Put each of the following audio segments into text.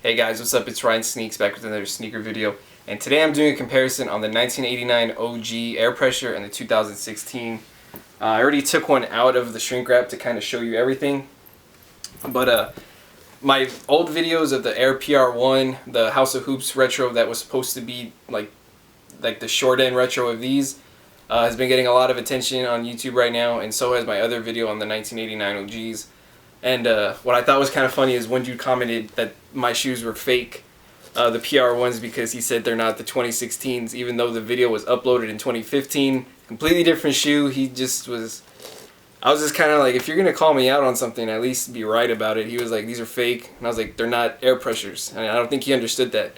Hey guys, what's up? It's Ryan Sneaks back with another sneaker video, and today I'm doing a comparison on the 1989 OG Air Pressure and the 2016. I already took one out of the shrink wrap to kind of show you everything, but my old videos of the Air PR1, the House of Hoops retro that was supposed to be like the short end retro of these, has been getting a lot of attention on YouTube right now, and so has my other video on the 1989 OGs. And what I thought was kind of funny is one dude commented that my shoes were fake, the PR ones, because he said they're not the 2016s, even though the video was uploaded in 2015. Completely different shoe. I was just kind of like, if you're going to call me out on something, at least be right about it. He was like, these are fake. And I was like, they're not Air Pressures. And I don't think he understood that.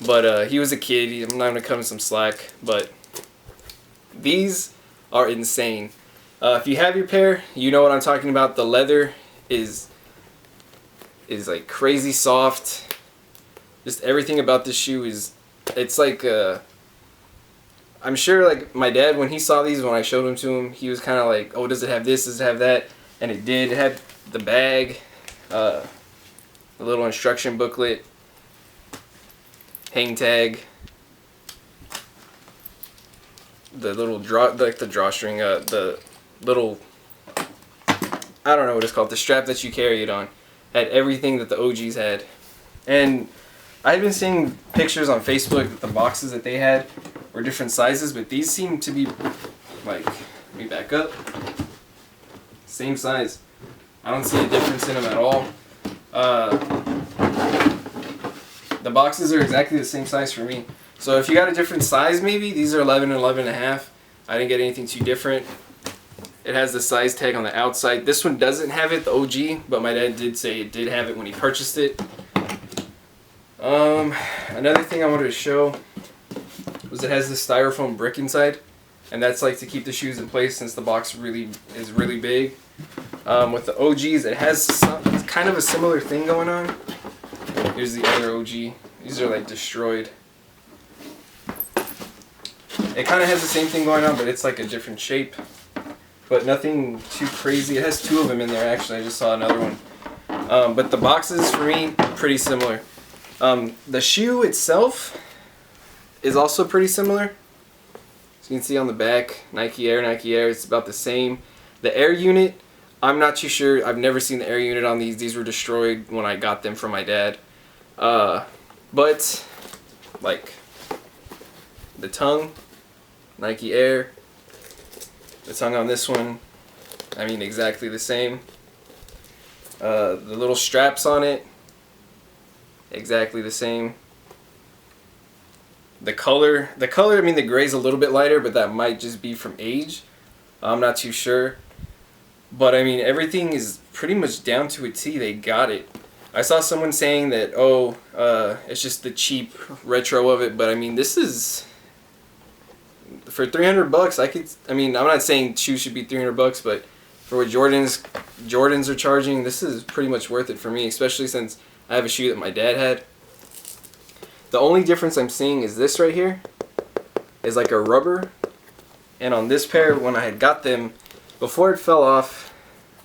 But he was a kid. I'm not going to cut him some slack. But these are insane. If you have your pair, you know what I'm talking about. The leather is like crazy soft. Just everything about this shoe it's like I'm sure like my dad, when he saw these, when I showed them to him, he was kind of like, oh, does it have this, does it have that? And it did. It had the bag, a little instruction booklet, hang tag, the little drawstring, the little, I don't know what it's called, the strap that you carry it on. Had everything that the OGs had. And I've been seeing pictures on Facebook that the boxes that they had were different sizes, but these seem to be like, let me back up, same size. I don't see a difference in them at all. The boxes are exactly the same size for me. So if you got a different size, maybe these are 11 and 11 and a half. I didn't get anything too different. It has the size tag on the outside. This one doesn't have it, the OG, but my dad did say it did have it when he purchased it. Another thing I wanted to show was it has this styrofoam brick inside, and that's like to keep the shoes in place since the box is really big. With the OGs, it has it's kind of a similar thing going on. Here's the other OG. These are like destroyed. It kind of has the same thing going on, but it's like a different shape. But nothing too crazy. It has two of them in there, actually. I just saw another one. But the boxes, for me, pretty similar. The shoe itself is also pretty similar. As you can see on the back, Nike Air, it's about the same. The Air unit, I'm not too sure. I've never seen the Air unit on these. These were destroyed when I got them from my dad. But, like, the tongue, Nike Air. The tongue on this one, I mean, exactly the same. The little straps on it, exactly the same. The color, I mean, the gray's a little bit lighter, but that might just be from age. I'm not too sure. But I mean, everything is pretty much down to a T. They got it. I saw someone saying that, oh, it's just the cheap retro of it, but I mean, this is, for $300, I mean, I'm not saying shoes should be $300, but for what Jordans are charging, this is pretty much worth it for me, especially since I have a shoe that my dad had. The only difference I'm seeing is this right here is like a rubber, and on this pair, when I had got them, before it fell off,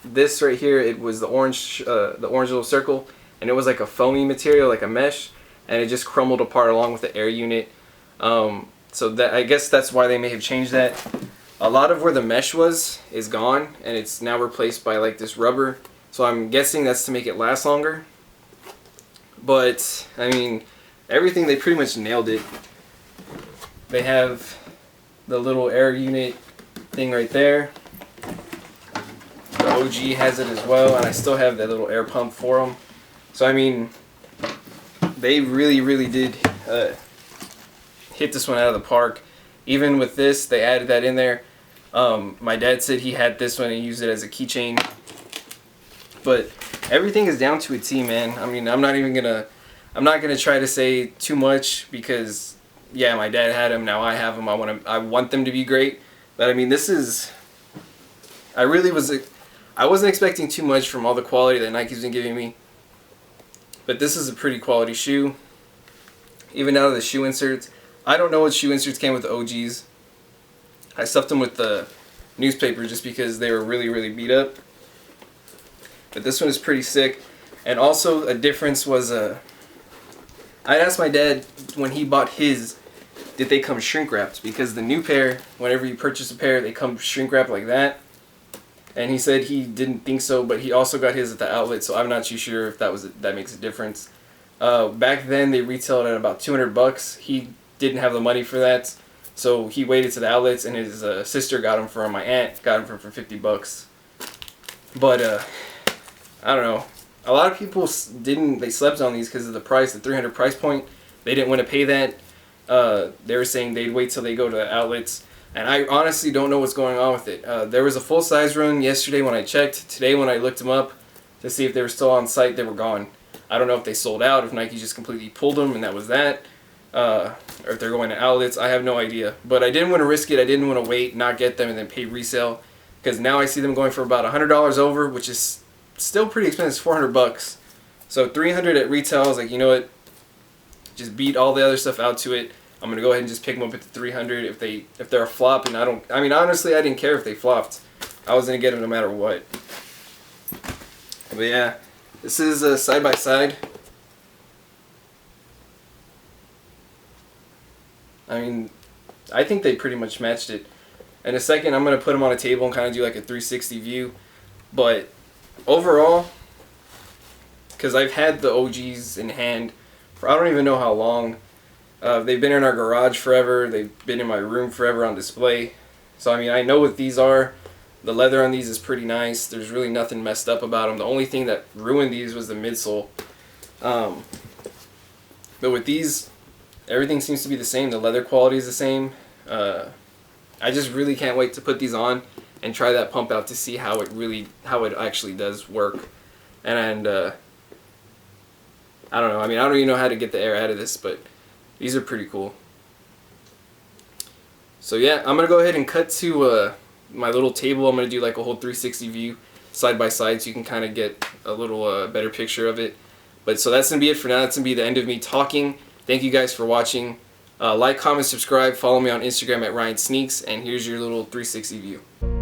this right here, it was the orange little circle, and it was like a foamy material, like a mesh, and it just crumbled apart along with the Air unit. So that, I guess that's why they may have changed that. A lot of where the mesh is gone, and it's now replaced by like this rubber. So I'm guessing that's to make it last longer. But I mean, everything, they pretty much nailed it. They have the little Air unit thing right there. The OG has it as well, and I still have that little air pump for them. So I mean, they really did hit this one out of the park. Even with this, they added that in there. My dad said he had this one and used it as a keychain. But everything is down to a T, man. I mean, I'm not gonna try to say too much because, yeah, my dad had them, now I have them. I want them to be great. But I mean, this is, I wasn't expecting too much from all the quality that Nike's been giving me. But this is a pretty quality shoe. Even out of the shoe inserts, I don't know what shoe inserts came with the OGs. I stuffed them with the newspaper just because they were really beat up. But this one is pretty sick. And also a difference was I asked my dad when he bought his, did they come shrink wrapped? Because the new pair, whenever you purchase a pair, they come shrink wrapped like that. And he said he didn't think so, but he also got his at the outlet, so I'm not too sure if that makes a difference. Back then they retailed at about $200. He didn't have the money for that, so he waited to the outlets, and his sister got them for my aunt, got them for $50. But I don't know. A lot of people they slept on these because of the price, the $300 price point. They didn't want to pay that. They were saying they'd wait till they go to the outlets. And I honestly don't know what's going on with it. There was a full size run yesterday when I checked. Today when I looked them up to see if they were still on site, they were gone. I don't know if they sold out, if Nike just completely pulled them and that was that. Or if they're going to outlets. I have no idea. But I didn't want to risk it. I didn't want to wait, not get them, and then pay resale. Because now I see them going for about $100 over, which is still pretty expensive, $400. So $300 at retail, I was like, you know what? Just beat all the other stuff out to it. I'm gonna go ahead and just pick them up at the $300 if they're a flop, and I mean honestly I didn't care if they flopped. I was gonna get them no matter what. But yeah, this is a side by side. I mean, I think they pretty much matched it. In a second I'm gonna put them on a table and kind of do like a 360 view. But overall, because I've had the OGs in hand for I don't even know how long. They've been in our garage forever. They've been in my room forever on display. So I mean, I know what these are. The leather on these is pretty nice. There's really nothing messed up about them. The only thing that ruined these was the midsole. But with these, everything seems to be the same. The leather quality is the same. I just really can't wait to put these on and try that pump out to see how it actually does work. And I don't know. I mean, I don't even know how to get the air out of this, but these are pretty cool. So yeah, I'm gonna go ahead and cut to my little table. I'm gonna do like a whole 360 view side by side so you can kind of get a little better picture of it. But so that's gonna be it for now. That's gonna be the end of me talking. Thank you guys for watching. Like, comment, subscribe, follow me on Instagram at Ryan Sneaks, and here's your little 360 view.